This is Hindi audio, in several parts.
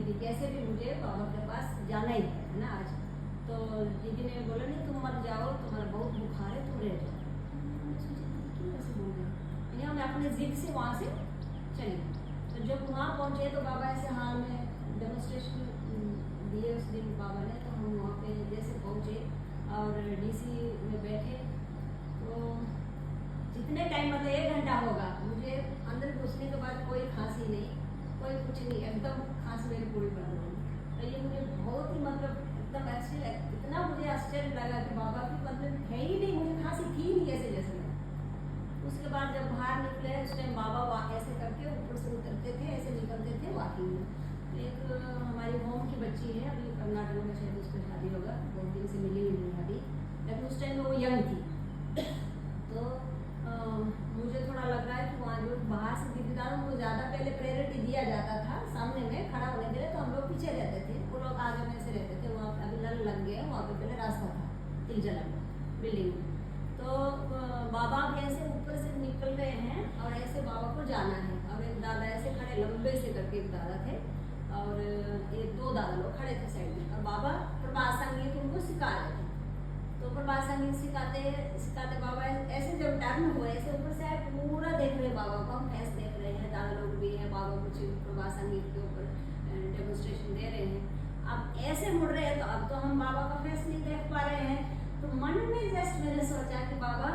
दीदी कैसे भी मुझे बाबा के पास जाना ही है ना आज। तो दीदी ने बोला नहीं तुम मत जाओ, तुम्हारा बहुत बुखार है, तुम रह जाओ। मैंने सोचा दीदी क्यों ऐसे बोल रही है, मैं अपने जिद से वहाँ से चली। तो जब वहाँ पहुँचे तो बाबा ऐसे हाल में डेमोस्ट्रेशन दिए उस दिन बाबा ने। तो हम वहाँ पे जैसे पहुँचे और डीसी में बैठे तो जितने टाइम मतलब 1 घंटा होगा, मुझे अंदर घुसने के बाद कोई खांसी नहीं, कोई कुछ नहीं, एकदम खांसी मेरी पूरी बंद हो गई। तो ये मुझे बहुत ही मतलब एकदम अच्छी लगी, इतना मुझे आश्चर्य लगा कि बाबा की मतलब है ही नहीं, मुझे खांसी थी नहीं ऐसे जैसे लगा। उसके बाद जब बाहर निकले उस टाइम बाबा ऐसे करके ऊपर से उतरते थे, ऐसे निकलते थे वॉकिंग में। एक हमारी होम की बच्ची है, अभी कर्नाटक में शायद उसकी शादी होगा, बहुत दिन से मिली हुई नहीं अभी, लेकिन उस टाइम में वो यंग थी। तो मुझे थोड़ा लग रहा है कि वहाँ जो बाहर से दीदीदारों को ज़्यादा पहले प्रायोरिटी दिया जाता था सामने में खड़ा होने के लिए, तो हम लोग पीछे रहते थे, वो लोग आगे में से रहते थे। वहाँ अभी नल लग गए, वहाँ पे पहले रास्ता था तिलजला बिल्डिंग में। तो बाबा कैसे ऊपर से निकल रहे हैं और ऐसे बाबा को जाना है, और एक दादा ऐसे खड़े लंबे से करके एक दादा थे और ये 2 दादा लोग खड़े थे साइड में, और बाबा प्रभात संगीत उनको सिखा रहे थे। तो प्रभात संगीत सिखाते सिखाते बाबा ऐसे जब टर्न हुए ऐसे ऊपर से आए, पूरा देख रहे बाबा को, हम ऐसे देख रहे हैं, दादा लोग भी हैं, बाबा कुछ प्रभात संगीत के ऊपर डेमोन्स्ट्रेशन दे रहे हैं। अब ऐसे मुड़ रहे हैं तो अब तो हम बाबा का फेस नहीं देख पा रहे हैं। तो मन में जस्ट मैंने सोचा कि बाबा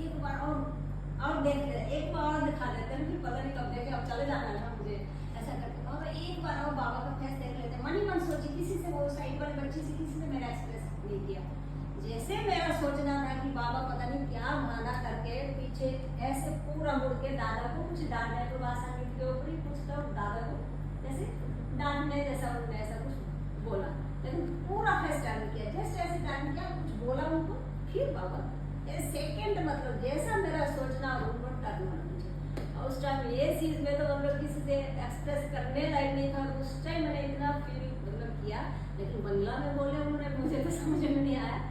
एक बार और देख ले, एक बार और दिखा देते हैं, फिर पता नहीं कब देखे, अब चले जाना था मुझे ऐसा करके। बाबा एक बार और बाबा का फेस देख लेते, मन ही मन सोची, किसी से वो साइड वाली बच्ची से किसी ने मेरा एक्सप्रेस नहीं किया। जैसे मेरा सोचना था कि बाबा पता नहीं क्या बहाना करके पीछे ऐसे पूरा मुड़ के दादा को कुछ डांटने को संगीत के ऊपर ही कुछ तो दादा को जैसे डांटने जैसा उन्होंने ऐसा कुछ बोला, लेकिन पूरा फेस टर्न किया, जस्ट ऐसे टर्न किया, कुछ बोला उनको, फिर बाबा सेकेंड मतलब जैसा मेरा सोचना उनको टर्न होना मुझे। और उस टाइम ये चीज में तो मतलब किसी से एक्सप्रेस करने लायक नहीं था। उस टाइम मैंने इतना फील मतलब किया, लेकिन बंगला में बोले उन्होंने, मुझे तो समझ में नहीं आया।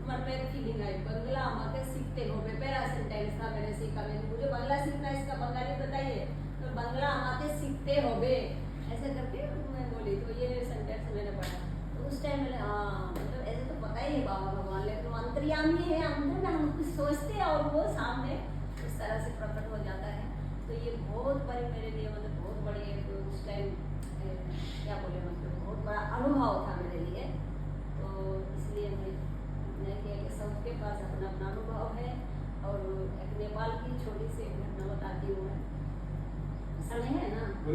मन में फीलिंग आई, बंगला हमारे सीखते हो पेरा सेंटेंस था मैंने सीखा, मैंने मुझे बंगला सीखना, इसका बंगाली बताइए, तो बंगला हमारे सीखते हो बे ऐसे करके मैं बोली। तो ये सेंटेंस मैंने पढ़ा, तो उस टाइम मैंने हाँ मतलब ऐसे तो पता ही है बाबा भगवान, लेकिन वो अंतर्यामी है, अंदर में हम कुछ सोचते हैं और वो सामने उस तरह से प्रकट हो जाता है। तो ये बहुत बड़ी मेरे लिए मतलब बहुत बड़ी एक उस टाइम क्या बोले मतलब बहुत बड़ा अनुभव था मेरे लिए। तो इसलिए मैं सबके पास अपना अपना अनुभव है। और एक नेपाल की छोटी सी घटना बताती हूँ मैं, समय है ना, तो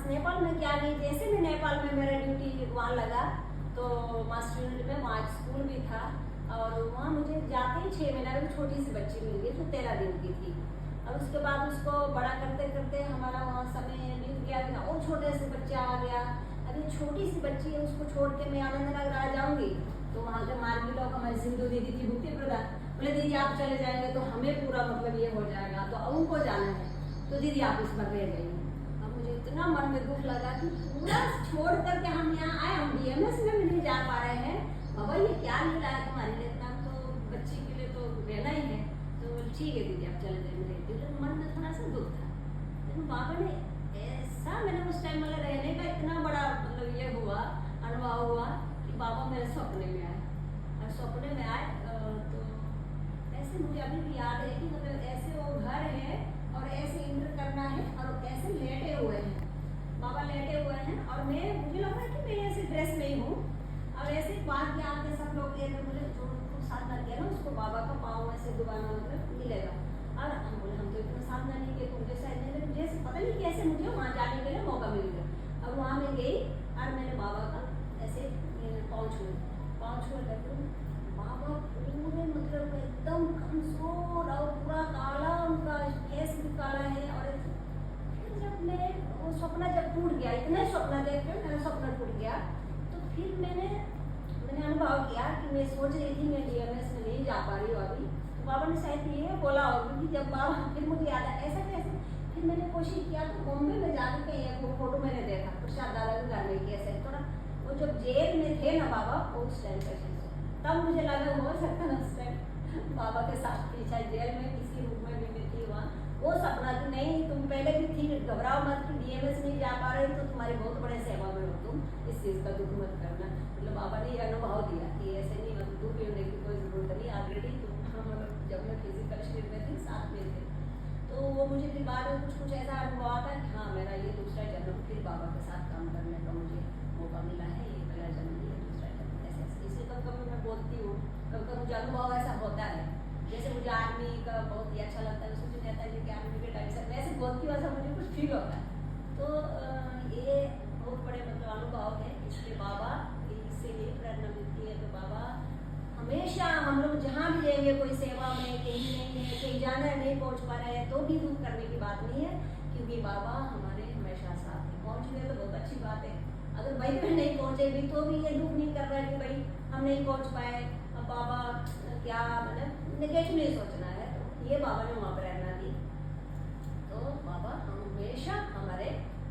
नेपाल में क्या नहीं, जैसे मैं नेपाल में मेरा ड्यूटी वहाँ लगा तो मास्टर यूनिट में वहाँ स्कूल भी था, और वहाँ मुझे जाते ही 6 महीना में छोटी सी बच्ची मिल गई जो 13 दिन की थी। और उसके बाद उसको बड़ा करते करते हमारा वहाँ समय बीत गया, और छोटे से बच्चा आ गया। अभी छोटी सी बच्ची है, उसको छोड़ के मैं आनंद नगर आ जाऊँगी, तो वहाँ के मार्गी लोग हमारी सिंधु दीदी थी भुक्ति प्रधान, बोले दीदी आप चले जाएंगे तो हमें पूरा मतलब ये हो जाएगा, तो उनको जाना है, तो दीदी आप इस बार रह जाइए। अब मुझे इतना मन में दुख लगा कि पूरा छोड़ करके हम यहाँ आए, हम DMS में भी नहीं जा पा रहे हैं। बाबा ये क्या नहीं लाया तुम्हारे लिए, इतना तो बच्ची के लिए तो रहना ही है। तो ठीक है दीदी आप चले जाएंगे, लेकिन मन में थोड़ा सा दुख था। लेकिन बाबा ने ऐसा, मैंने उस टाइम मतलब रहने का इतना बड़ा मतलब ये हुआ, अनुभव हुआ कि बाबा मेरे सपने में आए, और सपने में आए तो ऐसे मुझे अभी भी याद है कि मतलब ऐसे वो घर है और ऐसे इंटर करना है और ऐसे लेटे हुए हैं, बाबा लेटे हुए हैं, और मैं मुझे लग रहा है कि मैं ऐसे ड्रेस में ही हूँ, और ऐसे बात के आते सब लोग कहते मुझे जो साधना किया ना उसको बाबा का पाँव ऐसे दुबारा मतलब मिलेगा। और हम बोले हम तो इतना साधना नहीं किया, तुम जैसा नहीं, लेकिन जैसे पता नहीं कैसे मुझे वहाँ जाने के लिए मौका मिल गया। अब वहाँ मैं गई और मैंने बाबा का ऐसे पाँव छुए, लेकिन बाबा पूरे मतलब एकदम कमजोर और पूरा काला, उनका फेस भी काला है। और जब मैं वो सपना जब टूट गया, इतने सपना देख के मेरा सपना टूट गया, तो फिर मैंने अनुभव किया कि मैं सोच रही थी मैं DMS में नहीं जा पा रही हूँ अभी, तो बाबा ने शायद ये बोला होगा कि जब बाबा, फिर मुझे याद आया ऐसा कैसे। फिर मैंने कोशिश किया तो बॉम्बे में जाकर के एक फोटो मैंने देखा प्रसाद दादा के घर में कैसे थोड़ा वो जब जेल में थे ना बाबा, उस टाइम कैसे, तब मुझे लगा हो सकता है उस टाइम बाबा के साथ थी, शायद जेल में किसी रूप में भी मैं थी वहाँ, वो सपना कि नहीं तुम पहले भी थी, घबराओ मत कि DMS नहीं जा पा रही तो तुम्हारी बहुत बड़े सेवा में हो तुम, इस चीज़ का दुख मत करना। मतलब बाबा ने ये अनुभव दिया कि ऐसे नहीं, मतलब दुख लेने की कोई जरूरत नहीं, ऑलरेडी तुम मतलब जब मैं फिजिकल शरीर में थी साथ में थे। तो वो मुझे फिर बाद में कुछ ऐसा अनुभव आता कि हाँ मेरा ये दूसरा जन्म फिर बाबा के साथ काम करने का मुझे मौका मिला है, ये मेरा जन्म नहीं है, दूसरा जन्म ऐसे ऐसे। इसलिए कभी कभी मैं बोलती हूँ, कभी कभी मुझे अनुभव ऐसा होता है, जैसे मुझे आर्मी का बहुत ही अच्छा लगता है, उसमें कहता है कि आर्मी के टाइम से मैं ऐसे बोलती हूँ, ऐसा मुझे कुछ फील होता है। तो ये बहुत बड़े मतलब अनुभव है, इसलिए बाबा इससे ये प्रेरणा मिलती है। तो बाबा हमेशा हम लोग जहाँ भी जाएंगे, कोई सेवा में कहीं नहीं है, कहीं जाना है नहीं पहुँच पा रहे हैं तो भी दुख करने की बात नहीं है, क्योंकि बाबा हमारे हमेशा साथ हैं। पहुँच गए तो बहुत अच्छी बात है, अगर भाई में नहीं पहुँचे भी तो भी ये दुख नहीं कर रहा है कि भाई हम नहीं पहुँच पाए, अब बाबा क्या मतलब नेगेटिव नहीं सोचना है। तो ये बाबा ने वहाँ प्रेरणा दी। तो बाबा हमेशा हमारे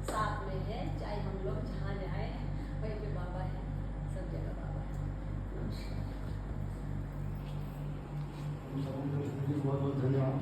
साथ में है, चाहे हम लोग जहाँ जाए वहीं पे बाबा है, सब जगह बाबा है। नमस्कार। बहुत बहुत धन्यवाद।